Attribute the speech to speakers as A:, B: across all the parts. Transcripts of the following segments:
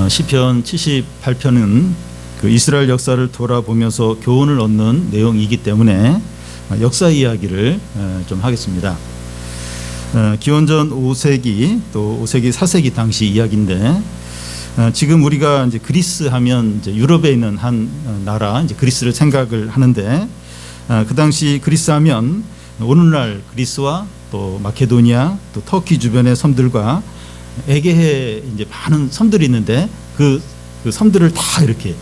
A: 시편 78편은 그 이스라엘 역사를 돌아보면서 교훈을 얻는 내용이기 때문에 역사 이야기를 좀 하겠습니다. 기원전 5세기 또 5세기 4세기 당시 이야기인데, 지금 우리가 이제 그리스 하면 이제 유럽에 있는 한 나라 이제 그리스를 생각을 하는데, 그 당시 그리스 하면 오늘날 그리스와 또 마케도니아 또 터키 주변의 섬들과 에게해 이제 많은 섬들이 있는데 그 섬들을 다 이렇게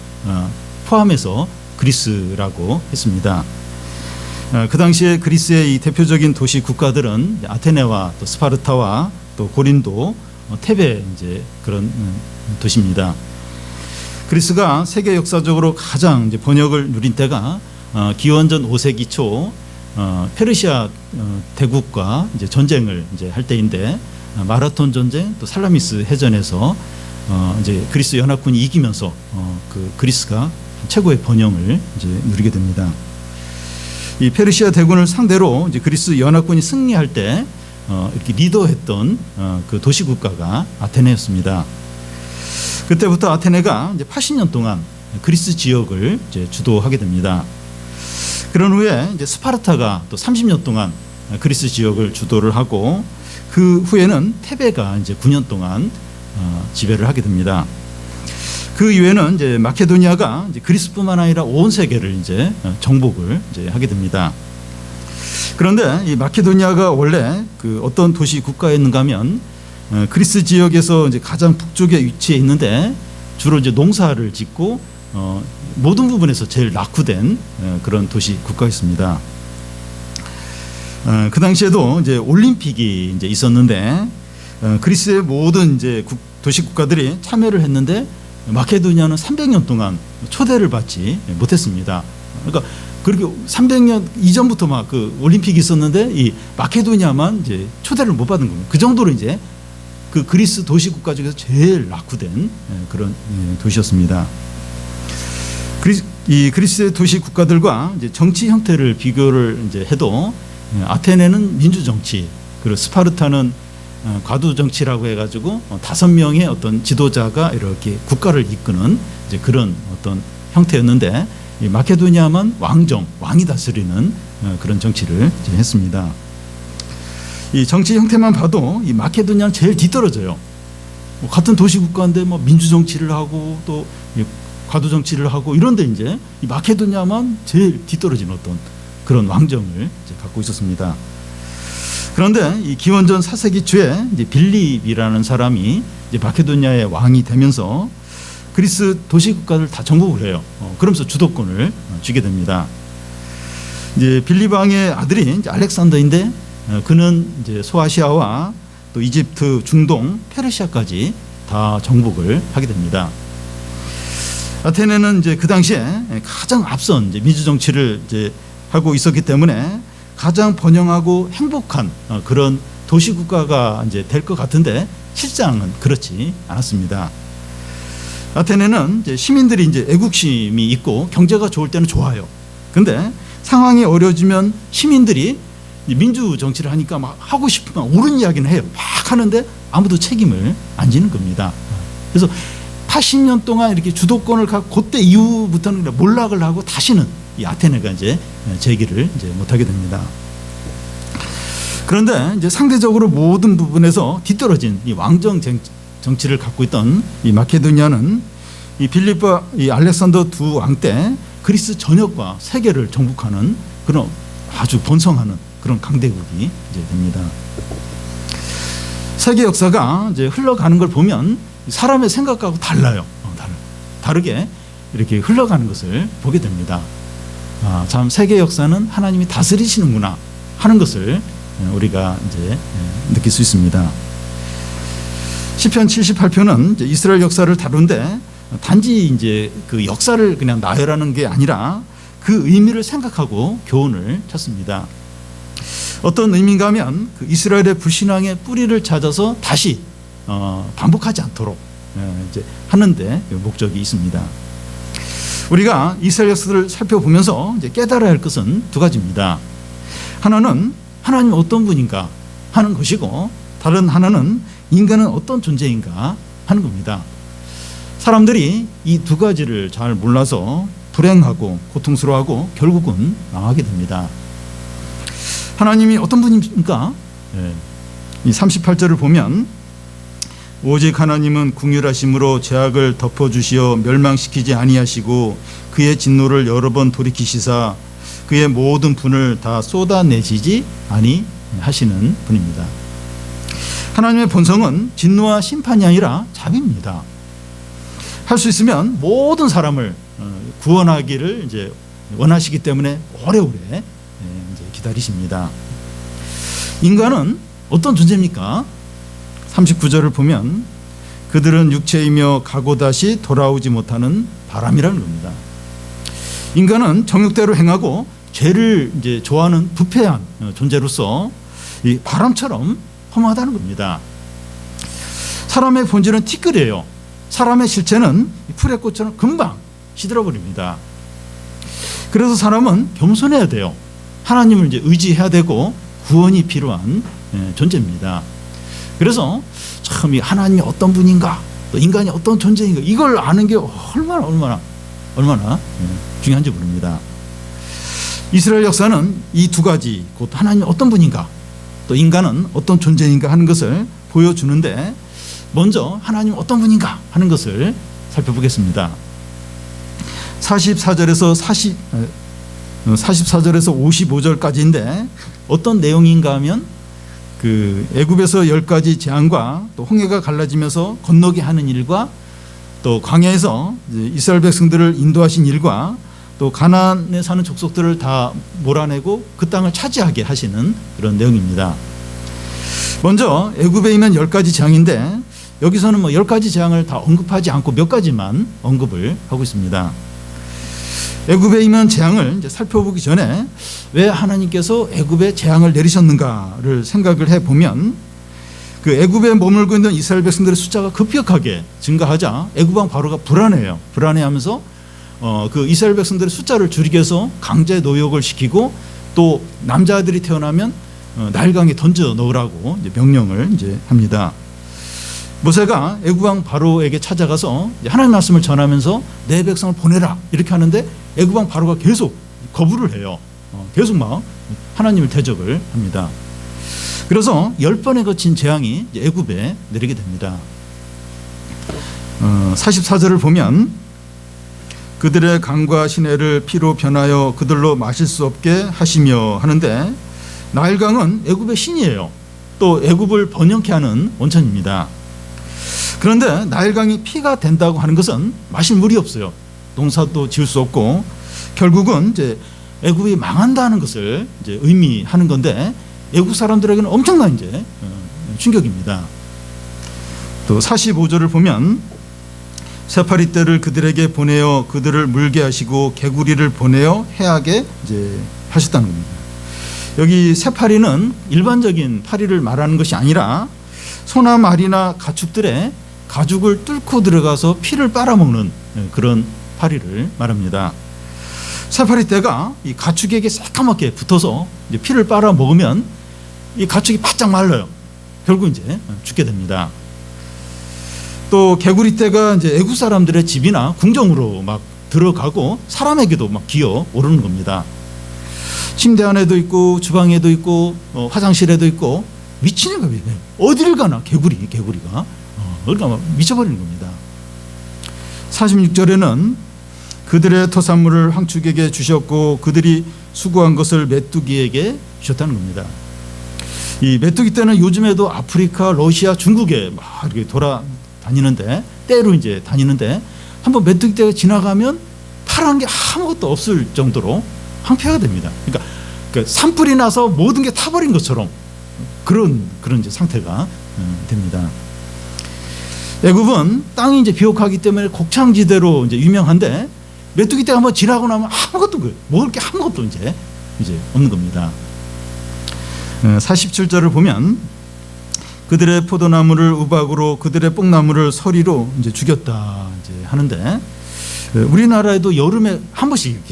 A: 포함해서 그리스라고 했습니다. 그 당시에 그리스의 이 대표적인 도시 국가들은 아테네와 또 스파르타와 또 고린도, 테베 이제 그런 도시입니다. 그리스가 세계 역사적으로 가장 이제 번역을 누린 때가 기원전 5세기 초 페르시아 대국과 이제 전쟁을 이제 할 때인데, 마라톤 전쟁 또 살라미스 해전에서 이제 그리스 연합군이 이기면서 그 그리스가 최고의 번영을 이제 누리게 됩니다. 이 페르시아 대군을 상대로 이제 그리스 연합군이 승리할 때 이렇게 리더했던 그 도시 국가가 아테네였습니다. 그때부터 아테네가 이제 80년 동안 그리스 지역을 이제 주도하게 됩니다. 그런 후에 이제 스파르타가 또 30년 동안 그리스 지역을 주도를 하고, 그 후에는 테베가 이제 9년 동안 지배를 하게 됩니다. 그 이후에는 이제 마케도니아가 이제 그리스뿐만 아니라 온 세계를 이제 정복을 이제 하게 됩니다. 그런데 이 마케도니아가 원래 그 어떤 도시 국가였는가 하면 그리스 지역에서 이제 가장 북쪽에 위치해 있는데 주로 이제 농사를 짓고 모든 부분에서 제일 낙후된 그런 도시 국가였습니다. 그 당시에도 이제 올림픽이 이제 있었는데 그리스의 모든 이제 도시 국가들이 참여를 했는데 마케도니아는 300년 동안 초대를 받지 못했습니다. 그러니까 그렇게 300년 이전부터 막 그 올림픽이 있었는데 이 마케도니아만 이제 초대를 못 받은 겁니다. 그 정도로 이제 그 그리스 도시 국가 중에서 제일 낙후된 그런 도시였습니다. 이 그리스의 도시 국가들과 이제 정치 형태를 비교를 이제 해도 아테네는 민주 정치, 그리고 스파르타는 과도 정치라고 해가지고 5명의 어떤 지도자가 이렇게 국가를 이끄는 이제 그런 어떤 형태였는데, 이 마케도니아만 왕이 다스리는 그런 정치를 이제 했습니다. 이 정치 형태만 봐도 이 마케도니아는 제일 뒤떨어져요. 같은 도시 국가인데 뭐 민주 정치를 하고 또 과도 정치를 하고 이런데 이제 이 마케도니아만 제일 뒤떨어진 어떤 그런 왕정을 이제 갖고 있었습니다. 그런데 이 기원전 4세기 초에 이제 빌립이라는 사람이 이제 마케도니아의 왕이 되면서 그리스 도시 국가를 다 정복을 해요. 그러면서 주도권을 쥐게 됩니다. 이제 빌립 왕의 아들이 이제 알렉산더인데, 그는 이제 소아시아와 또 이집트, 중동, 페르시아까지 다 정복을 하게 됩니다. 아테네는 이제 그 당시에 가장 앞선 이제 민주 정치를 이제 하고 있었기 때문에 가장 번영하고 행복한 그런 도시 국가가 이제 될 것 같은데 실상은 그렇지 않았습니다. 아테네는 이제 시민들이 이제 애국심이 있고 경제가 좋을 때는 좋아요. 근데 상황이 어려워지면 시민들이 민주 정치를 하니까 막 하고 싶으면 옳은 이야기는 해요. 막 하는데 아무도 책임을 안 지는 겁니다. 그래서 80년 동안 이렇게 주도권을 갖고 그때 이후부터는 몰락을 하고 다시는 이 아테네가 이제 재기를 이제 못하게 됩니다. 그런데 이제 상대적으로 모든 부분에서 뒤떨어진 이 왕정 정치를 갖고 있던 이 마케도니아는 이 빌립과 이 알렉산더 두 왕 때 그리스 전역과 세계를 정복하는 그런 아주 번성하는 그런 강대국이 이제 됩니다. 세계 역사가 이제 흘러가는 걸 보면 사람의 생각하고 달라요. 다르게 이렇게 흘러가는 것을 보게 됩니다. 참 세계 역사는 하나님이 다스리시는구나 하는 것을 우리가 이제 느낄 수 있습니다. 시편 78편은 이제 이스라엘 역사를 다루는데 단지 이제 그 역사를 그냥 나열하는 게 아니라 그 의미를 생각하고 교훈을 찾습니다. 어떤 의미인가 하면 그 이스라엘의 불신앙의 뿌리를 찾아서 다시 반복하지 않도록 이제 하는데 목적이 있습니다. 우리가 이스라엘 역사를 살펴보면서 이제 깨달아야 할 것은 두 가지입니다. 하나는 하나님 어떤 분인가 하는 것이고, 다른 하나는 인간은 어떤 존재인가 하는 겁니다. 사람들이 이 두 가지를 잘 몰라서 불행하고 고통스러워하고 결국은 망하게 됩니다. 하나님이 어떤 분입니까? 이 38절을 보면 오직 하나님은 긍휼하심으로 죄악을 덮어주시어 멸망시키지 아니하시고 그의 진노를 여러 번 돌이키시사 그의 모든 분을 다 쏟아내시지 아니하시는 분입니다. 하나님의 본성은 진노와 심판이 아니라 자비입니다. 할 수 있으면 모든 사람을 구원하기를 이제 원하시기 때문에 오래오래 이제 기다리십니다. 인간은 어떤 존재입니까? 39절을 보면 그들은 육체이며 가고 다시 돌아오지 못하는 바람이라는 겁니다. 인간은 정욕대로 행하고 죄를 이제 좋아하는 부패한 존재로서 이 바람처럼 험하다는 겁니다. 사람의 본질은 티끌이에요. 사람의 실체는 풀의 꽃처럼 금방 시들어버립니다. 그래서 사람은 겸손해야 돼요. 하나님을 이제 의지해야 되고 구원이 필요한 존재입니다. 그래서 참 이 하나님이 어떤 분인가, 또 인간이 어떤 존재인가 이걸 아는 게 얼마나 중요한지 모릅니다. 이스라엘 역사는 이 두 가지, 곧 하나님이 어떤 분인가, 또 인간은 어떤 존재인가 하는 것을 보여주는데 먼저 하나님 어떤 분인가 하는 것을 살펴보겠습니다. 44절에서 55절까지인데 어떤 내용인가 하면 그 애굽에서 10가지 재앙과 또 홍해가 갈라지면서 건너게 하는 일과 또 광야에서 이스라엘 백성들을 인도하신 일과 또 가나안에 사는 족속들을 다 몰아내고 그 땅을 차지하게 하시는 그런 내용입니다. 먼저 애굽에 있는 10가지 재앙인데 여기서는 10가지 재앙을 다 언급하지 않고 몇 가지만 언급을 하고 있습니다. 애굽에 있는 재앙을 이제 살펴보기 전에 왜 하나님께서 애굽에 재앙을 내리셨는가를 생각을 해보면 그 애굽에 머물고 있는 이스라엘 백성들의 숫자가 급격하게 증가하자 애굽 왕 바로가 불안해하면서 그 이스라엘 백성들의 숫자를 줄이기 위해서 강제 노역을 시키고 또 남자들이 태어나면 나일강에 던져 넣으라고 이제 명령을 이제 합니다. 모세가 애굽 왕 바로에게 찾아가서 하나님 말씀을 전하면서 내 백성을 보내라 이렇게 하는데 애굽 왕 바로가 계속 거부를 해요. 계속 막 하나님을 대적을 합니다. 그래서 10번에 거친 재앙이 애굽에 내리게 됩니다. 44절을 보면 그들의 강과 시내를 피로 변하여 그들로 마실 수 없게 하시며 하는데 나일강은 애굽의 신이에요. 또 애굽을 번영케 하는 원천입니다. 그런데 나일강이 피가 된다고 하는 것은 마실 물이 없어요. 농사도 지을 수 없고 결국은 이제 애굽이 망한다는 것을 이제 의미하는 건데 애굽 사람들에게는 엄청난 이제 충격입니다. 또 45절을 보면 새파리 떼를 그들에게 보내어 그들을 물게 하시고 개구리를 보내어 해하게 이제 하셨다는 겁니다. 여기 새파리는 일반적인 파리를 말하는 것이 아니라 소나 말이나 가축들의 가죽을 뚫고 들어가서 피를 빨아먹는 그런 파리를 말합니다. 새파리 떼가 이 가축에게 새까맣게 붙어서 이제 피를 빨아먹으면 이 가축이 바짝 말라요. 결국 이제 죽게 됩니다. 또 개구리 떼가 이제 애굽 사람들의 집이나 궁정으로 막 들어가고 사람에게도 막 기어 오르는 겁니다. 침대 안에도 있고 주방에도 있고 화장실에도 있고 미치는 겁니다. 어디를 가나 개구리가 그러니까 막 미쳐버리는 겁니다. 46절에는 그들의 토산물을 황축에게 주셨고 그들이 수고한 것을 메뚜기에게 주셨다는 겁니다. 이 메뚜기 떼는 요즘에도 아프리카, 러시아, 중국에 막 이렇게 돌아다니는데 떼로 이제 다니는데 한번 메뚜기 떼가 지나가면 파란 게 아무것도 없을 정도로 황폐가 됩니다. 그러니까 산불이 나서 모든 게 타버린 것처럼 그런 이제 상태가 됩니다. 애굽은 땅이 이제 비옥하기 때문에 곡창지대로 이제 유명한데 메뚜기 떼가 한번 지나고 나면 아무것도 먹을 게 아무것도 이제 없는 겁니다. 47절을 보면 그들의 포도나무를 우박으로 그들의 뽕나무를 서리로 이제 죽였다 이제 하는데 우리나라에도 여름에 한 번씩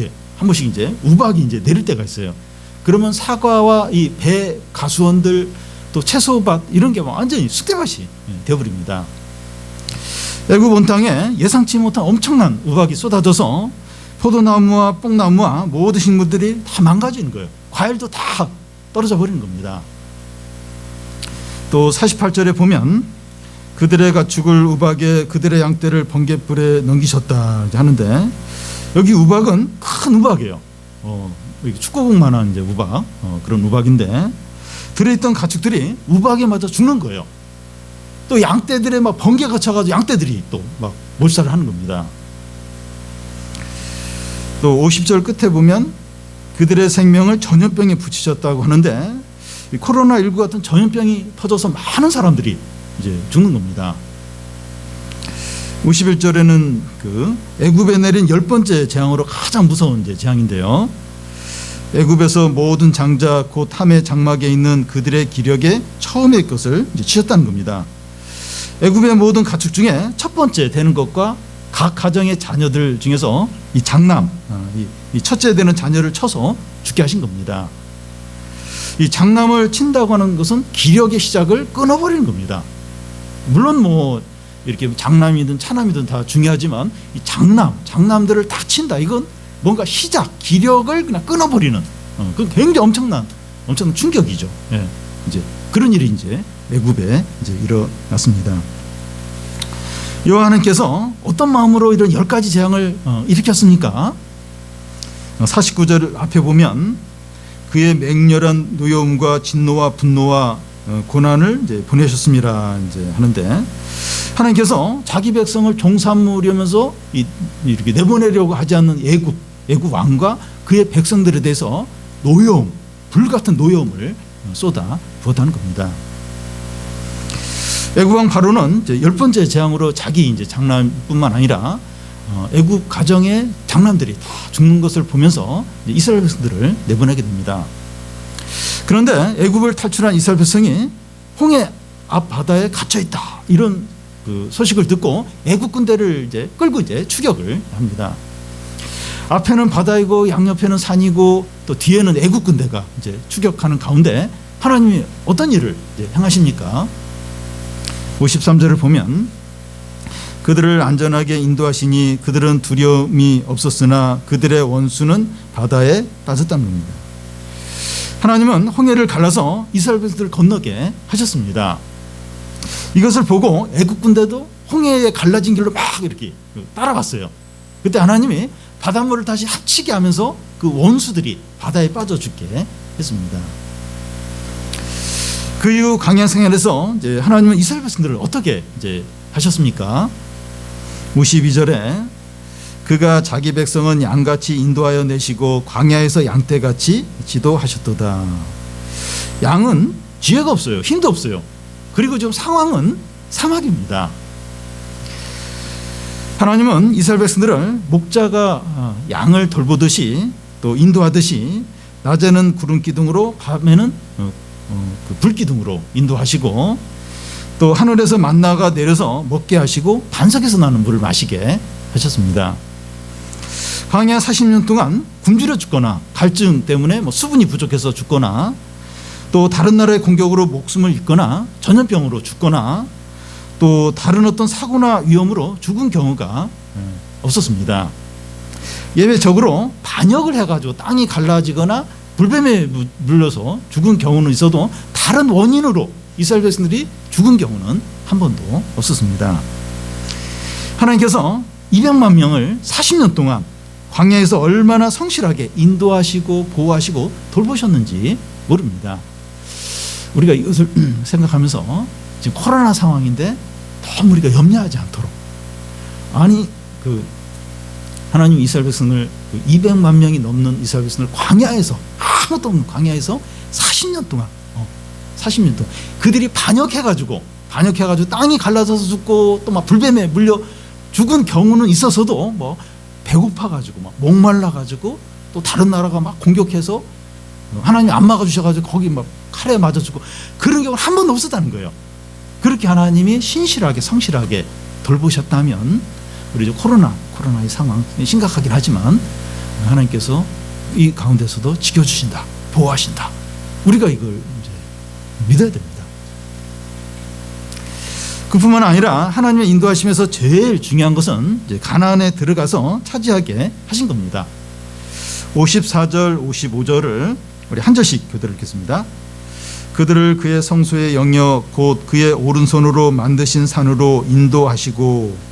A: 이제 우박이 이제 내릴 때가 있어요. 그러면 사과와 이 배 가수원들 또 채소밭 이런 게 완전히 쑥대밭이 되어버립니다. 애굽 온 땅에 예상치 못한 엄청난 우박이 쏟아져서 포도나무와 뽕나무와 모든 식물들이 다 망가지는 거예요. 과일도 다 떨어져 버리는 겁니다. 또 48절에 보면 그들의 가축을 우박에 그들의 양떼를 번갯불에 넘기셨다 하는데, 여기 우박은 큰 우박이에요. 축구공만한 이제 우박, 그런 우박인데 들어있던 가축들이 우박에 맞아 죽는 거예요. 또 양떼들의 막 번개가 쳐가지고 양떼들이 또 막 몰살을 하는 겁니다. 또 50절 끝에 보면 그들의 생명을 전염병에 붙이셨다고 하는데, 코로나19 같은 전염병이 터져서 많은 사람들이 이제 죽는 겁니다. 51절에는 그 애굽에 내린 10번째 재앙으로 가장 무서운 이제 재앙인데요. 애굽에서 모든 장자 곧 함의 장막에 있는 그들의 기력에 처음의 것을 이제 치셨다는 겁니다. 애굽의 모든 가축 중에 첫 번째 되는 것과 각 가정의 자녀들 중에서 이 장남, 이 첫째 되는 자녀를 쳐서 죽게 하신 겁니다. 이 장남을 친다고 하는 것은 기력의 시작을 끊어버리는 겁니다. 물론 뭐 이렇게 장남이든 차남이든 다 중요하지만 이 장남들을 다 친다, 이건 뭔가 시작, 기력을 그냥 끊어버리는, 그 굉장히 엄청난 충격이죠. 예, 이제 그런 일이 이제 애굽에 이제 일어났습니다. 여호와 하나님께서 어떤 마음으로 이런 10가지 재앙을 일으켰습니까? 49절 앞에 보면 그의 맹렬한 노여움과 진노와 분노와 고난을 이제 보내셨습니다 이제 하는데, 하나님께서 자기 백성을 종삼으려면서 이렇게 내보내려고 하지 않는 애굽 왕과 그의 백성들에 대해서 노여움, 불같은 노여움을 쏟아 부었다는 겁니다. 애굽 왕 바로는 이제 10번째 재앙으로 자기 이제 장남뿐만 아니라 애굽 가정의 장남들이 다 죽는 것을 보면서 이스라엘 백성들을 내보내게 됩니다. 그런데 애굽을 탈출한 이스라엘 백성이 홍해 앞 바다에 갇혀 있다, 이런 그 소식을 듣고 애굽 군대를 이제 끌고 이제 추격을 합니다. 앞에는 바다이고 양옆에는 산이고 또 뒤에는 애굽 군대가 이제 추격하는 가운데 하나님이 어떤 일을 이제 행하십니까? 53절을 보면 그들을 안전하게 인도하시니 그들은 두려움이 없었으나 그들의 원수는 바다에 빠졌다는 겁니다. 하나님은 홍해를 갈라서 이스라엘 백성들을 건너게 하셨습니다. 이것을 보고 애굽 군대도 홍해에 갈라진 길로 막 이렇게 따라갔어요. 그때 하나님이 바닷물을 다시 합치게 하면서 그 원수들이 바다에 빠져 죽게 했습니다. 그 이후 광야 생활에서 이제 하나님은 이스라엘 백성들을 어떻게 이제 하셨습니까? 52절에 그가 자기 백성은 양같이 인도하여 내시고 광야에서 양떼같이 지도하셨도다. 양은 지혜가 없어요. 힘도 없어요. 그리고 지금 상황은 사막입니다. 하나님은 이스라엘 백성들을 목자가 양을 돌보듯이 또 인도하듯이 낮에는 구름 기둥으로 밤에는 그 불 기둥으로 인도하시고, 또 하늘에서 만나가 내려서 먹게 하시고 반석에서 나는 물을 마시게 하셨습니다. 광야 40년 동안 굶주려 죽거나 갈증 때문에 뭐 수분이 부족해서 죽거나 또 다른 나라의 공격으로 목숨을 잃거나 전염병으로 죽거나 또 다른 어떤 사고나 위험으로 죽은 경우가 없었습니다. 예외적으로 반역을 해가지고 땅이 갈라지거나 불뱀에 물려서 죽은 경우는 있어도 다른 원인으로 이스라엘 백성들이 죽은 경우는 한 번도 없었습니다. 하나님께서 200만 명을 40년 동안 광야에서 얼마나 성실하게 인도하시고 보호하시고 돌보셨는지 모릅니다. 우리가 이것을 생각하면서 지금 코로나 상황인데 너무 우리가 염려하지 않도록, 아니 그 하나님 이스라엘 백성을 200만 명이 넘는 이스라엘 백성을 광야에서, 아무것도 없는 광야에서 40년 동안 그들이 반역해가지고 땅이 갈라져서 죽고 또 막 불뱀에 물려 죽은 경우는 있어서도 뭐 배고파가지고 막 목말라가지고 또 다른 나라가 막 공격해서 하나님이 안 막아주셔가지고 거기 막 칼에 맞아 죽고 그런 경우는 한 번도 없었다는 거예요. 그렇게 하나님이 신실하게 성실하게 돌보셨다면 우리 코로나의 상황 심각하긴 하지만 하나님께서 이 가운데서도 지켜주신다, 보호하신다. 우리가 이걸 이제 믿어야 됩니다. 그뿐만 아니라 하나님의 인도하심에서 제일 중요한 것은 이제 가나안에 들어가서 차지하게 하신 겁니다. 54절, 55절을 우리 한 절씩 교대를 읽겠습니다. 그들을 그의 성소의 영역 곧 그의 오른손으로 만드신 산으로 인도하시고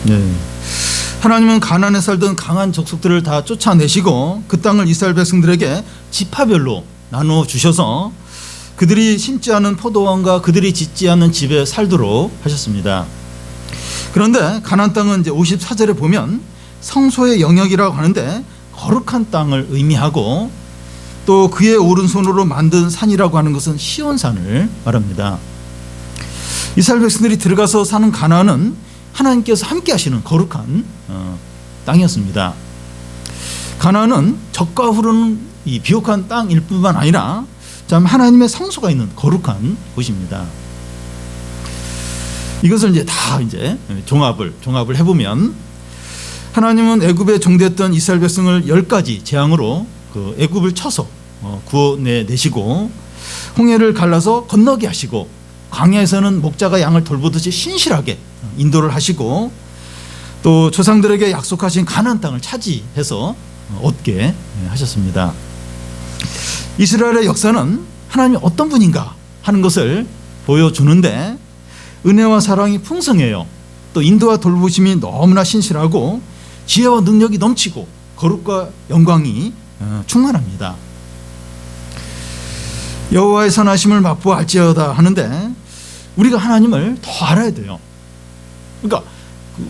A: 네. 하나님은 가나안에 살던 강한 족속들을 다 쫓아내시고 그 땅을 이스라엘 백성들에게 지파별로 나누어 주셔서 그들이 심지 않은 포도원과 그들이 짓지 않은 집에 살도록 하셨습니다. 그런데 가나안 땅은 이제 54절에 보면 성소의 영역이라고 하는데 거룩한 땅을 의미하고 또 그의 오른손으로 만든 산이라고 하는 것은 시온산을 말합니다. 이스라엘 백성들이 들어가서 사는 가나안은 하나님께서 함께 하시는 거룩한 땅이었습니다. 가나안은 적과 흐르는 이 비옥한 땅일 뿐만 아니라 참 하나님의 성소가 있는 거룩한 곳입니다. 이것을 이제 다 이제 종합을 해보면 하나님은 애굽에 종되었던 이스라엘 백성을 10가지 재앙으로 그 애굽을 쳐서 구원내시고 홍해를 갈라서 건너게 하시고 광야에서는 목자가 양을 돌보듯이 신실하게 인도를 하시고 또 조상들에게 약속하신 가나안 땅을 차지해서 얻게 하셨습니다. 이스라엘의 역사는 하나님이 어떤 분인가 하는 것을 보여주는데 은혜와 사랑이 풍성해요. 또 인도와 돌보심이 너무나 신실하고 지혜와 능력이 넘치고 거룩과 영광이 충만합니다. 여호와의 선하심을 맛보아 알지어다 하는데 우리가 하나님을 더 알아야 돼요. 그러니까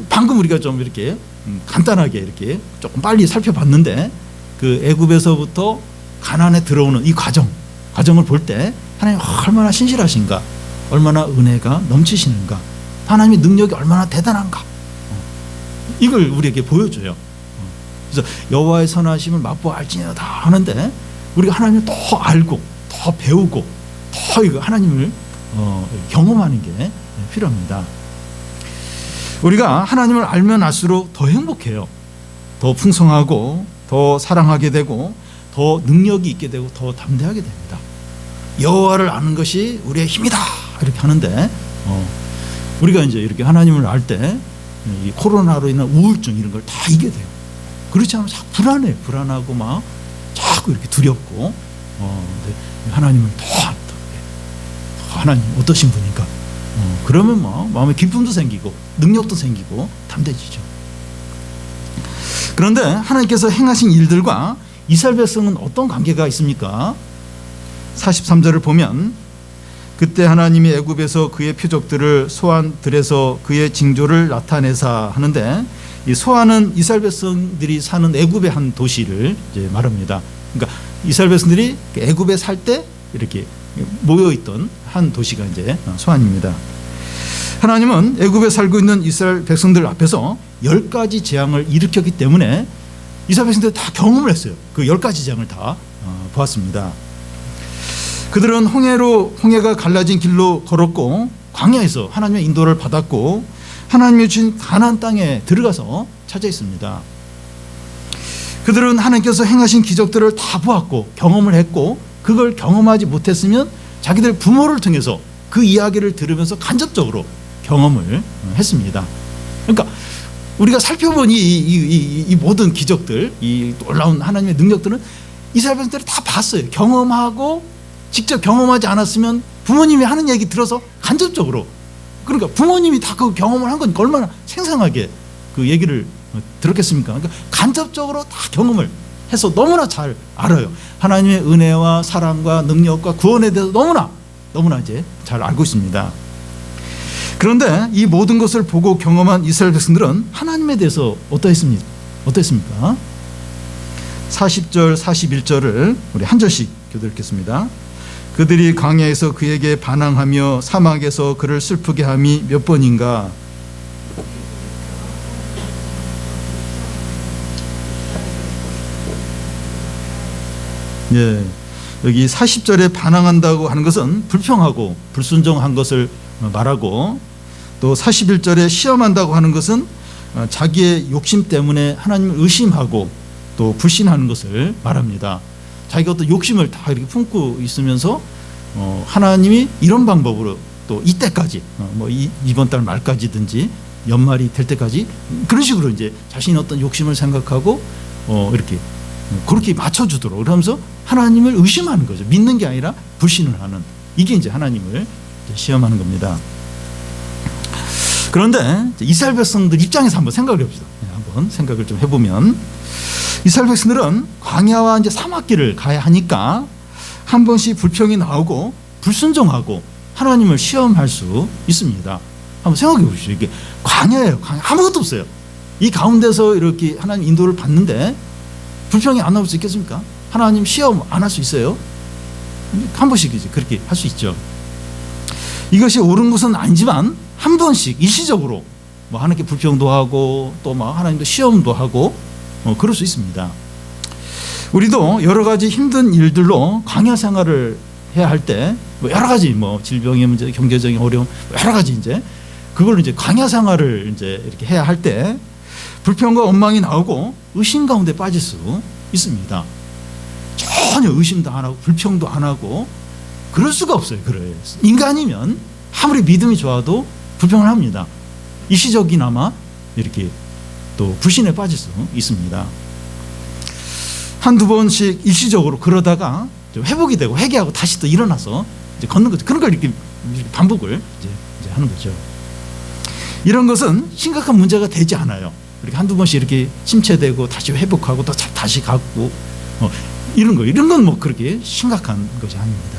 A: 방금 우리가 좀 이렇게 간단하게 이렇게 조금 빨리 살펴봤는데 그 애굽에서부터 가나안에 들어오는 이 과정을 볼 때 하나님 얼마나 신실하신가, 얼마나 은혜가 넘치시는가, 하나님의 능력이 얼마나 대단한가, 이걸 우리에게 보여줘요. 그래서 여호와의 선하심을 맛보아 알지어다 하는데 우리가 하나님을 더 알고 더 배우고 더 이거 하나님을 경험하는 게 필요합니다. 우리가 하나님을 알면 알수록 더 행복해요. 더 풍성하고 더 사랑하게 되고 더 능력이 있게 되고 더 담대하게 됩니다. 여호와를 아는 것이 우리의 힘이다 이렇게 하는데 우리가 이제 이렇게 하나님을 알 때 이 코로나로 인한 우울증 이런 걸 다 이기게 돼요. 그렇지 않으면 자꾸 불안하고 막 자꾸 이렇게 두렵고 하나님을 더 하나님 어떠신 분인가 그러면 뭐 마음에 기쁨도 생기고 능력도 생기고 담대해지죠. 그런데 하나님께서 행하신 일들과 이스라엘 백성은 어떤 관계가 있습니까? 43절을 보면 그때 하나님이 애굽에서 그의 표적들을 소환들에서 그의 징조를 나타내사 하는데 이 소환은 이스라엘 백성들이 사는 애굽의 한 도시를 이제 말합니다. 그러니까 이스라엘 백성들이 애굽에 살 때 이렇게 모여있던 한 도시가 이제 소환입니다. 하나님은 애굽에 살고 있는 이스라엘 백성들 앞에서 10가지 재앙을 일으켰기 때문에 이스라엘 백성들이 다 경험을 했어요. 그 10가지 재앙을 다 보았습니다. 그들은 홍해가 갈라진 길로 걸었고 광야에서 하나님의 인도를 받았고 하나님이 주신 가나안 땅에 들어가서 차지했습니다. 그들은 하나님께서 행하신 기적들을 다 보았고 경험을 했고 그걸 경험하지 못했으면 자기들 부모를 통해서 그 이야기를 들으면서 간접적으로 경험을 했습니다. 그러니까 우리가 살펴본 이 모든 기적들, 이 놀라운 하나님의 능력들은 이스라엘 백성들이 다 봤어요. 경험하고 직접 경험하지 않았으면 부모님이 하는 얘기 들어서 간접적으로, 그러니까 부모님이 다 그 경험을 한 거니까 얼마나 생생하게 그 얘기를 들었겠습니까? 그러니까 간접적으로 다 경험을 해서 너무나 잘 알아요. 하나님의 은혜와 사랑과 능력과 구원에 대해서 너무나 이제 잘 알고 있습니다. 그런데 이 모든 것을 보고 경험한 이스라엘 백성들은 하나님에 대해서 어떠했습니까? 40절, 41절을 우리 한 절씩 교대 읽겠습니다. 그들이 광야에서 그에게 반항하며 사막에서 그를 슬프게 함이 몇 번인가? 예, 여기 40절에 반항한다고 하는 것은 불평하고 불순종한 것을 말하고 또 41절에 시험한다고 하는 것은 자기의 욕심 때문에 하나님을 의심하고 또 불신하는 것을 말합니다. 자기가 어떤 욕심을 다 이렇게 품고 있으면서 하나님이 이런 방법으로 또 이때까지 이번 달 말까지든지 연말이 될 때까지 그런 식으로 이제 자신이 어떤 욕심을 생각하고 이렇게 그렇게 맞춰주도록 그러면서 하나님을 의심하는 거죠. 믿는 게 아니라 불신을 하는, 이게 이제 하나님을 시험하는 겁니다. 그런데 이스라엘 백성들 입장에서 한번 생각을 해봅시다. 한번 생각을 좀 해보면 이스라엘 백성들은 광야와 이제 사막길을 가야 하니까 한 번씩 불평이 나오고 불순종하고 하나님을 시험할 수 있습니다. 한번 생각해 보시죠. 이게 광야예요. 광야 아무것도 없어요. 이 가운데서 이렇게 하나님 인도를 받는데 불평이 안 나올 수 있겠습니까? 하나님 시험 안 할 수 있어요? 한 번씩 이제 그렇게 할 수 있죠. 이것이 옳은 것은 아니지만 한 번씩 일시적으로 하나님께 불평도 하고 또 하나님도 시험도 하고 그럴 수 있습니다. 우리도 여러 가지 힘든 일들로 광야 생활을 해야 할 때 여러 가지 질병의 문제, 경제적인 어려움 여러 가지 이제 그걸 이제 광야 생활을 이제 이렇게 해야 할 때 불평과 원망이 나오고 의심 가운데 빠질 수 있습니다. 전혀 의심도 안 하고 불평도 안 하고 그럴 수가 없어요. 그래요. 인간이면 아무리 믿음이 좋아도 불평을 합니다. 일시적이나마 이렇게 또 불신에 빠질 수 있습니다. 한두 번씩 일시적으로 그러다가 좀 회복이 되고 회개하고 다시 또 일어나서 이제 걷는 거죠. 그런 걸 이렇게 반복을 이제 하는 거죠. 이런 것은 심각한 문제가 되지 않아요. 이렇게 한두 번씩 이렇게 침체되고 다시 회복하고 또 다시 갖고 이런 건 그렇게 심각한 것이 아닙니다.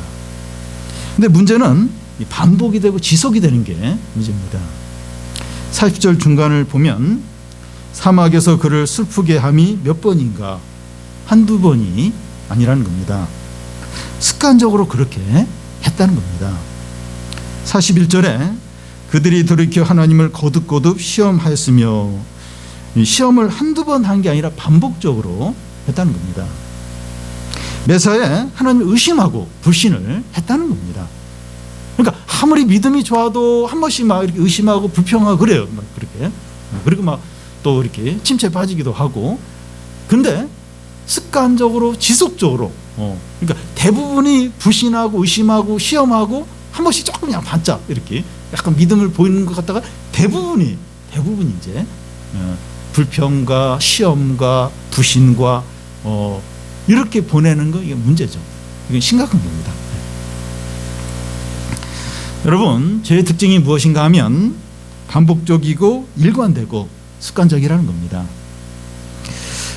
A: 근데 문제는 반복이 되고 지속이 되는 게 문제입니다. 40절 중간을 보면 사막에서 그를 슬프게 함이 몇 번인가, 한두 번이 아니라는 겁니다. 습관적으로 그렇게 했다는 겁니다. 41절에 그들이 돌이켜 하나님을 거듭거듭 시험하였으며, 시험을 한두 번 한 게 아니라 반복적으로 했다는 겁니다. 매사에 하나님을 의심하고 불신을 했다는 겁니다. 그러니까 아무리 믿음이 좋아도 한 번씩 이렇게 의심하고 불평하고 그래요. 그렇게. 그리고 또 이렇게 침체에 빠지기도 하고. 근데 습관적으로 지속적으로 그러니까 대부분이 불신하고 의심하고 시험하고 한 번씩 조금 그냥 반짝 이렇게 약간 믿음을 보이는 것 같다가 대부분이 이제 불평과 시험과 불신과 이렇게 보내는 거, 이게 문제죠. 이건 심각한 겁니다. 여러분, 죄의 특징이 무엇인가 하면 반복적이고 일관되고 습관적이라는 겁니다.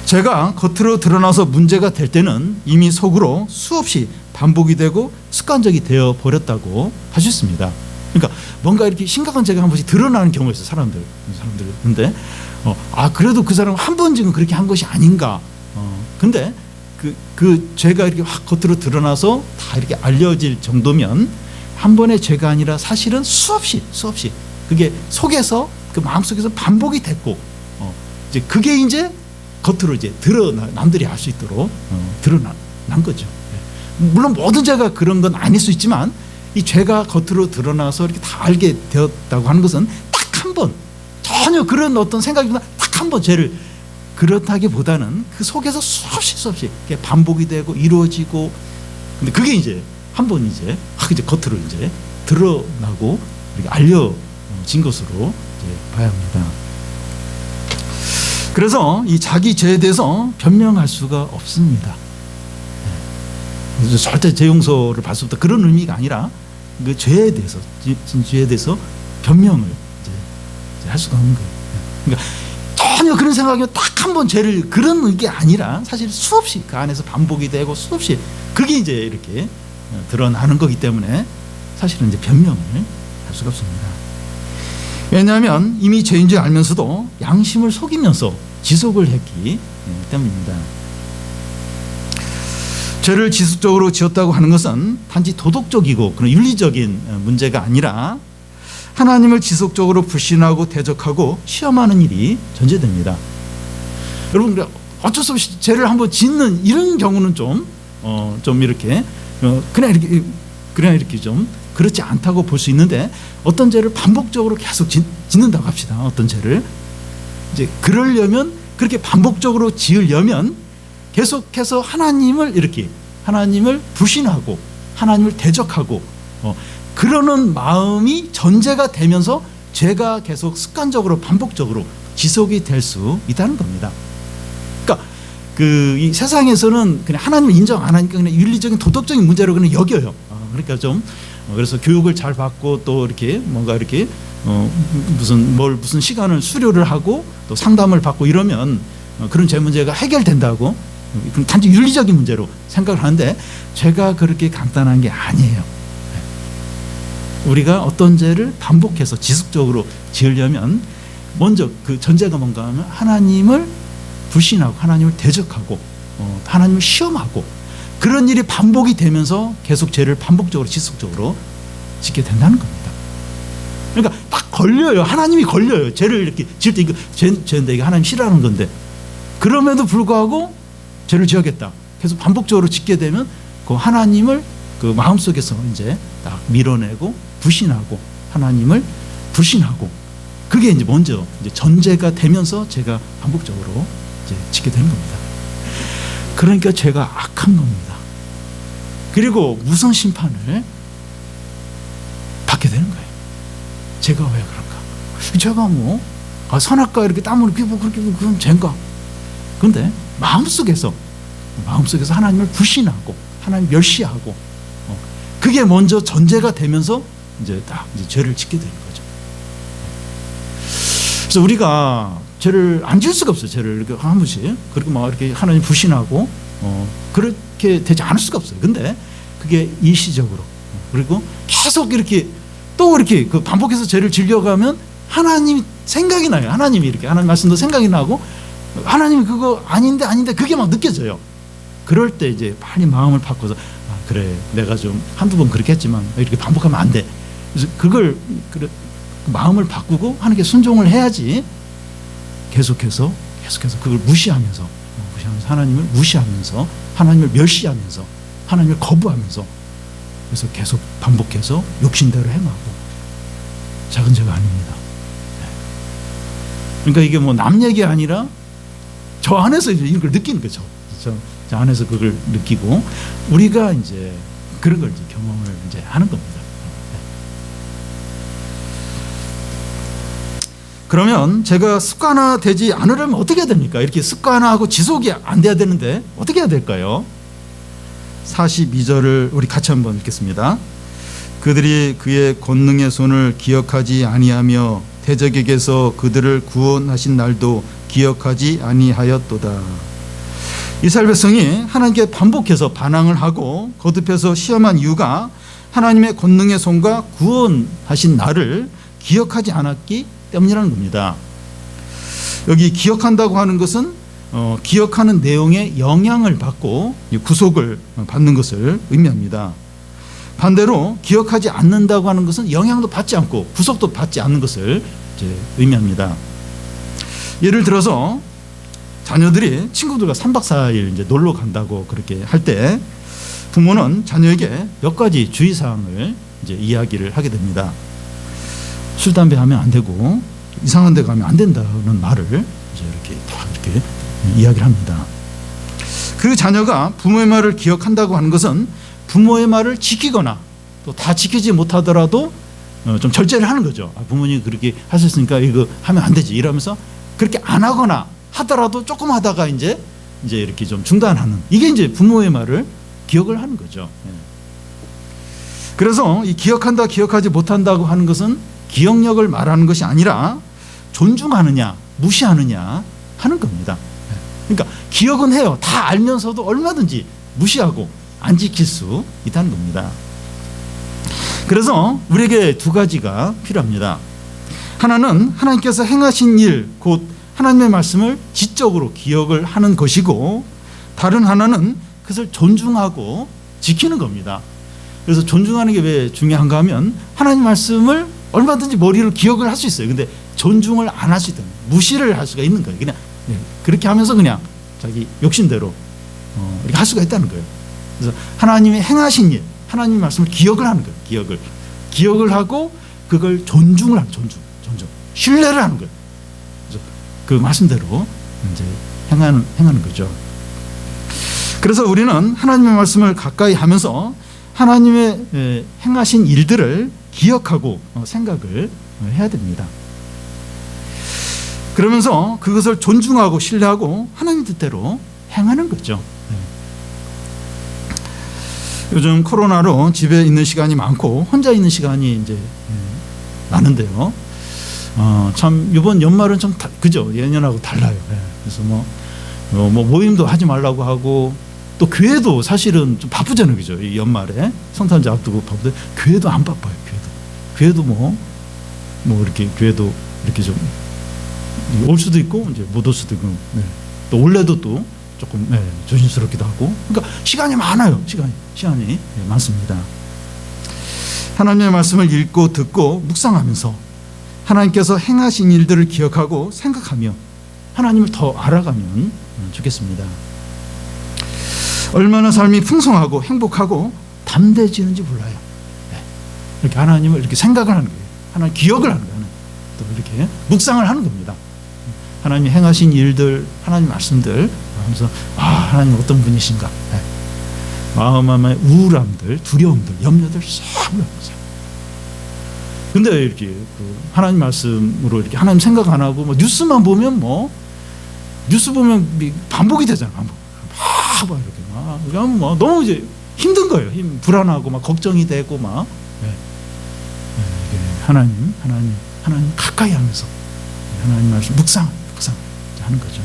A: 죄가 겉으로 드러나서 문제가 될 때는 이미 속으로 수없이 반복이 되고 습관적이 되어 버렸다고 할 수 있습니다. 그러니까 뭔가 이렇게 심각한 죄가 한 번씩 드러나는 경우가 있어요. 사람들. 근데 그래도 그 사람은 한 번쯤은 그렇게 한 것이 아닌가. 근데 그 죄가 이렇게 확 겉으로 드러나서 다 이렇게 알려질 정도면 한 번의 죄가 아니라 사실은 수없이 그게 속에서 그 마음속에서 반복이 됐고 이제 그게 이제 겉으로 이제 남들이 알 수 있도록 드러난 거죠. 물론 모든 죄가 그런 건 아닐 수 있지만 이 죄가 겉으로 드러나서 이렇게 다 알게 되었다고 하는 것은 딱 한 번, 전혀 그런 어떤 생각이보다 딱 한 번 죄를, 그렇다기보다는 그 속에서 수없이 이렇게 반복이 되고 이루어지고, 근데 그게 이제 한 번 이제 겉으로 이제 드러나고 이렇게 알려진 것으로 이제 봐야 합니다. 그래서 이 자기 죄에 대해서 변명할 수가 없습니다. 절대 죄 용서를 받을 수 없다, 그런 의미가 아니라 그 죄에 대해서, 죄에 대해서 변명을 이제 할 수가 없는 거예요. 그러니까 전혀 그런 생각이 딱 한 번 죄를, 그런 게 아니라 사실 수없이 그 안에서 반복이 되고 수없이 그게 이제 이렇게 드러나는 거기 때문에 사실은 이제 변명을 할 수가 없습니다. 왜냐하면 이미 죄인 줄 알면서도 양심을 속이면서 지속을 했기 때문입니다. 죄를 지속적으로 지었다고 하는 것은 단지 도덕적이고 그런 윤리적인 문제가 아니라 하나님을 지속적으로 불신하고 대적하고 시험하는 일이 전제됩니다. 여러분, 어쩔 수 없이 죄를 한번 짓는 이런 경우는 좀 이렇게 그냥 이렇게 좀 그렇지 않다고 볼 수 있는데, 어떤 죄를 반복적으로 계속 짓는다고 합시다. 어떤 죄를 이제 그러려면, 그렇게 반복적으로 지으려면 계속해서 하나님을 이렇게, 하나님을 불신하고 하나님을 대적하고 그러는 마음이 전제가 되면서 죄가 계속 습관적으로 반복적으로 지속이 될 수 있다는 겁니다. 그러니까 이 세상에서는 그냥 하나님을 인정 안 하니까 그냥 윤리적인 도덕적인 문제로 그냥 여겨요. 그러니까 좀 그래서 교육을 잘 받고 또 이렇게 뭔가 이렇게 무슨 시간을 수료를 하고 또 상담을 받고 이러면 그런 죄 문제가 해결된다고, 그럼 단지 윤리적인 문제로 생각을 하는데 죄가 그렇게 간단한 게 아니에요. 우리가 어떤 죄를 반복해서 지속적으로 지으려면 먼저 그 전제가 뭔가 하면 하나님을 불신하고 하나님을 대적하고 하나님을 시험하고 그런 일이 반복이 되면서 계속 죄를 반복적으로 지속적으로 짓게 된다는 겁니다. 그러니까 딱 걸려요. 하나님이 걸려요. 죄를 이렇게 지을 때 이거 죄인데 이거 하나님 싫어하는 건데, 그럼에도 불구하고 죄를 지어야겠다. 계속 반복적으로 짓게 되면 그 하나님을 그 마음속에서 이제 딱 밀어내고 불신하고 하나님을 불신하고, 그게 이제 먼저 이제 전제가 되면서 죄가 반복적으로 이제 짓게 되는 겁니다. 그러니까 죄가 악한 겁니다. 그리고 무선 심판을 받게 되는 거예요. 죄가 왜 그럴까? 죄가 뭐 선악과 이렇게 땀을 그렇게 그런 죄인가? 그런데 마음속에서 하나님을 불신하고 하나님 멸시하고 그게 먼저 전제가 되면서 이제 딱 이제 죄를 짓게 되는 거죠. 그래서 우리가 죄를 안 지을 수가 없어요. 죄를 이렇게 한 번씩 그리고 막 이렇게 하나님 불신하고 그렇게 되지 않을 수가 없어요. 근데 그게 일시적으로 그리고 계속 이렇게 또 이렇게 그 반복해서 죄를 질려가면 하나님 생각이 나요. 하나님이 이렇게 하나님 말씀도 생각이 나고 하나님이 그거 아닌데 그게 막 느껴져요. 그럴 때 이제 빨리 마음을 바꿔서 그래, 내가 좀 한두 번 그렇게 했지만 이렇게 반복하면 안 돼. 그래서 그걸 마음을 바꾸고 하나님께 순종을 해야지. 계속해서 그걸 무시하면서 하나님을 무시하면서 하나님을 멸시하면서 하나님을 거부하면서, 그래서 계속 반복해서 욕심대로 행하고 작은 죄가 아닙니다. 그러니까 이게 뭐 남 얘기 아니라 저 안에서 이제 이걸 느끼는 거죠. 저 안에서 그걸 느끼고 우리가 이제 그런 걸 이제 경험을 이제 하는 겁니다. 그러면 제가 습관화되지 않으려면 어떻게 해야 됩니까? 이렇게 습관화하고 지속이 안 돼야 되는데 어떻게 해야 될까요? 42절을 우리 같이 한번 읽겠습니다. 그들이 그의 권능의 손을 기억하지 아니하며 대적에게서 그들을 구원하신 날도 기억하지 아니하였도다. 이스라엘 백성이 하나님께 반복해서 반항을 하고 거듭해서 시험한 이유가 하나님의 권능의 손과 구원하신 날을 기억하지 않았기 때문이라는 겁니다. 여기 기억한다고 하는 것은 기억하는 내용에 영향을 받고 구속을 받는 것을 의미합니다. 반대로 기억하지 않는다고 하는 것은 영향도 받지 않고 구속도 받지 않는 것을 이제 의미합니다. 예를 들어서 자녀들이 친구들과 3박 4일 이제 놀러 간다고 그렇게 할 때 부모는 자녀에게 몇 가지 주의사항을 이제 이야기를 하게 됩니다. 술, 담배 하면 안 되고 이상한 데 가면 안 된다는 말을 이제 이렇게 다 이렇게 이야기를 합니다. 그 자녀가 부모의 말을 기억한다고 하는 것은 부모의 말을 지키거나 또 다 지키지 못하더라도 좀 절제를 하는 거죠. 부모님이 그렇게 하셨으니까 이거 하면 안 되지 이러면서 그렇게 안 하거나 하더라도 조금 하다가 이제 이렇게 좀 중단하는, 이게 이제 부모의 말을 기억을 하는 거죠. 그래서 이 기억한다, 기억하지 못한다고 하는 것은 기억력을 말하는 것이 아니라 존중하느냐, 무시하느냐 하는 겁니다. 그러니까 기억은 해요. 다 알면서도 얼마든지 무시하고 안 지킬 수 있다는 겁니다. 그래서 우리에게 두 가지가 필요합니다. 하나는 하나님께서 행하신 일, 곧 하나님의 말씀을 지적으로 기억을 하는 것이고, 다른 하나는 그것을 존중하고 지키는 겁니다. 그래서 존중하는 게 왜 중요한가 하면 하나님 말씀을 얼마든지 머리로 기억을 할 수 있어요. 근데 존중을 안 할 수 있다, 무시를 할 수가 있는 거예요. 그냥 그렇게 하면서 그냥 자기 욕심대로 이렇게 할 수가 있다는 거예요. 그래서 하나님의 행하신 일, 하나님 말씀을 기억을 하는 거예요. 기억을 하고 그걸 존중을 하는, 존중, 신뢰를 하는 거예요. 그래서 그 말씀대로 이제 행하는 거죠. 그래서 우리는 하나님의 말씀을 가까이 하면서 하나님의 행하신 일들을 기억하고 생각을 해야 됩니다. 그러면서 그것을 존중하고 신뢰하고 하나님 뜻대로 행하는 거죠. 요즘 코로나로 집에 있는 시간이 많고 혼자 있는 시간이 이제 많은데요. 참 이번 연말은 좀 그죠? 예년하고 달라요. 그래서 뭐 모임도 하지 말라고 하고 또 교회도 사실은 좀 바쁘잖아요, 그죠? 이 연말에 성탄절 앞두고 바쁜데 교회도 안 바빠요. 교회도 뭐 이렇게 교회도 이렇게 좀 올 수도 있고 이제 못 올 수도 있고 또 올래도 또 조금 조심스럽기도 하고 그러니까 시간이 많아요. 시간이 많습니다. 하나님의 말씀을 읽고 듣고 묵상하면서 하나님께서 행하신 일들을 기억하고 생각하며 하나님을 더 알아가면 좋겠습니다. 얼마나 삶이 풍성하고 행복하고 담대해지는지 몰라요. 이렇게 하나님을 이렇게 생각을 하는 거예요. 하나님 기억을 하는 거예요. 또 이렇게 묵상을 하는 겁니다. 하나님이 행하신 일들, 하나님 말씀들 하면서 하나님 어떤 분이신가. 마음의 우울함들, 두려움들, 염려들 싹 올라가세요. 근데 이렇게 하나님 말씀으로 이렇게 하나님 생각 안 하고 뉴스만 보면 뉴스 보면 반복이 되잖아요. 반복. 이렇게 너무 이제 힘든 거예요. 불안하고 걱정이 되고 하나님 가까이 하면서 하나님 말씀 묵상 하는 거죠.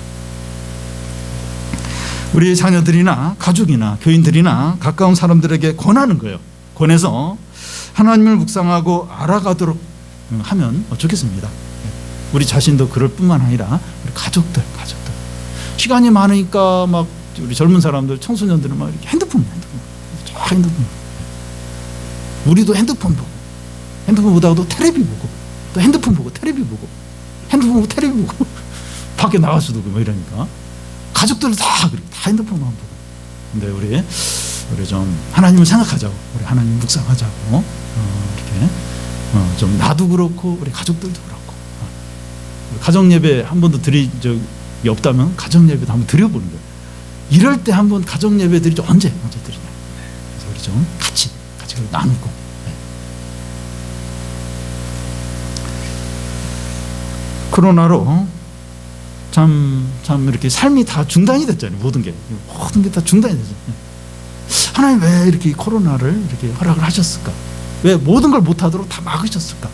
A: 우리 자녀들이나 가족이나 교인들이나 가까운 사람들에게 권하는 거예요. 권해서 하나님을 묵상하고 알아가도록 하면 좋겠습니다. 우리 자신도 그럴 뿐만 아니라 우리 가족들 시간이 많으니까 우리 젊은 사람들 청소년들은 이렇게 핸드폰 우리도 핸드폰 보다가도 텔레비 보고 또 핸드폰 보고 텔레비 보고 밖에 나갈 수도 없고 이러니까 가족들은 다 핸드폰만 보고. 근데 우리 좀 하나님을 생각하자고, 우리 하나님 묵상하자고 이렇게 좀 나도 그렇고 우리 가족들도 그렇고 가정 예배 한 번도 드린 적이 없다면 가정 예배도 한번 드려보는 거예요. 이럴 때 한번 가정 예배 드리죠. 언제 드리냐. 그래서 우리 좀 같이 나누고. 코로나로 참 이렇게 삶이 다 중단이 됐잖아요. 모든 게 다 중단이 됐잖아요. 하나님 왜 이렇게 코로나를 이렇게 허락을 하셨을까? 왜 모든 걸 못하도록 다 막으셨을까?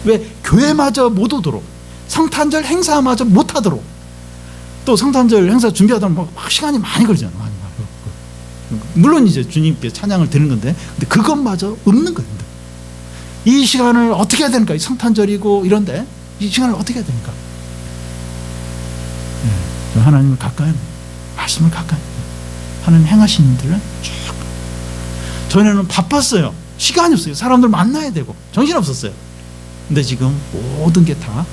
A: 왜 교회마저 못 오도록, 성탄절 행사마저 못하도록, 또 성탄절 행사 준비하다 보면 막 시간이 많이 걸리잖아요. 물론 이제 주님께 찬양을 드리는 건데, 근데 그것마저 없는 거예요. 이 시간을 어떻게 해야 되니까? 성탄절이고 이런데 이 시간을 어떻게 해야 되니까? 하나님을 가까이, 말씀을 가까이, 하나님 행하신 일들을 쭉. 전에는 바빴어요. 시간이 없어요. 사람들 만나야 되고 정신 없었어요. 근데 지금 모든 게 다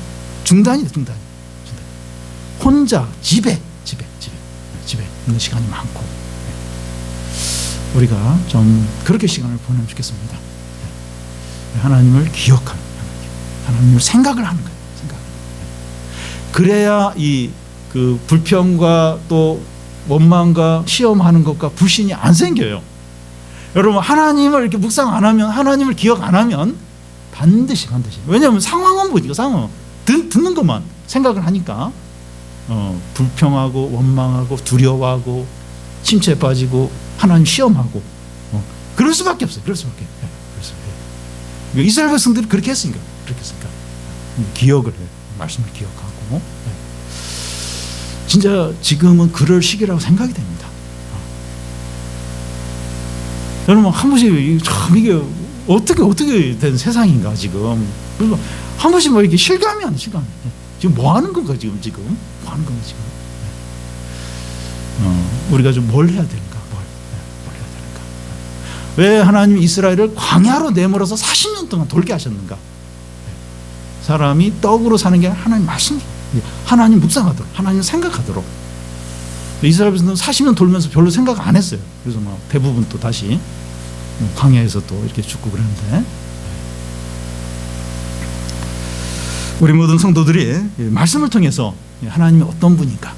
A: 중단이. 혼자 집에 있는 시간이 많고, 우리가 좀 그렇게 시간을 보내면 좋겠습니다. 하나님을 기억하는, 하나님을 생각을 하는 거예요. 그래야 그 불평과 또 원망과 시험하는 것과 불신이 안 생겨요. 여러분, 하나님을 이렇게 묵상 안 하면, 하나님을 기억 안 하면 반드시. 왜냐하면 상황은 보니까 듣는 것만 생각을 하니까 불평하고 원망하고 두려워하고 침체에 빠지고 하나님 시험하고 그럴 수밖에 없어요. 이스라엘 백성들이 그렇게 했으니까 기억을 해요. 말씀을 기억하고. 진짜 지금은 그럴 시기라고 생각이 됩니다. 여러분, 한 번씩 참 이게 어떻게 된 세상인가 지금. 그래서 한 번씩 이렇게 실감이 안 나. 지금 뭐 하는 건가 지금 뭐 하는 건가 지금. 우리가 좀 뭘 해야 되는가, 뭘 해야 되는가. 왜 하나님 이스라엘을 광야로 내몰아서 40년 동안 돌게 하셨는가? 사람이 떡으로 사는 게 하나님 말씀, 하나님 묵상하도록, 하나님 생각하도록. 이스라엘 백성들은 40년 돌면서 별로 생각 안 했어요. 그래서 대부분 또 다시 광야에서 또 이렇게 죽고 그랬는데, 우리 모든 성도들이 말씀을 통해서 하나님이 어떤 분인가,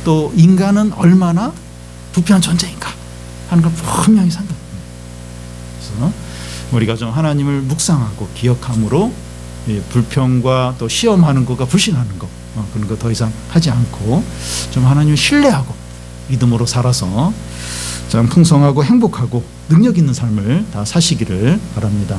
A: 또 인간은 얼마나 부패한 존재인가 하는 걸 분명히 상고합니다. 그래서 우리가 좀 하나님을 묵상하고 기억함으로 불평과 또 시험하는 것과 불신하는 것, 그런 거 더 이상 하지 않고 좀 하나님을 신뢰하고 믿음으로 살아서 좀 풍성하고 행복하고 능력 있는 삶을 다 사시기를 바랍니다.